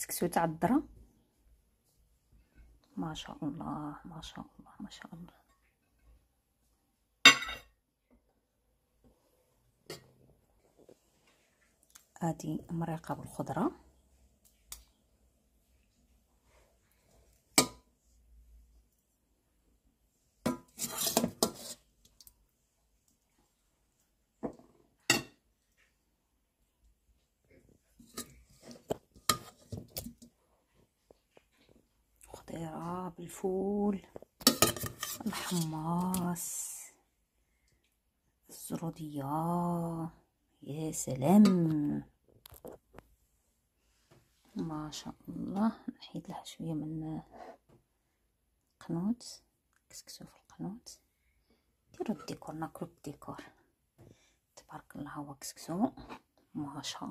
كسكسو تاع الذره. ما شاء الله ما شاء الله ما شاء الله. هادي مريقه بالخضره. خضيره بالفول، الحماص، الزروديه. يا سلام ما شاء الله. نحيد لها شويه من القنوت، كسكسو في القنوت. ديروا الديكور، ناكلو بالديكور. تبارك الله. هو كسكسو ما شاء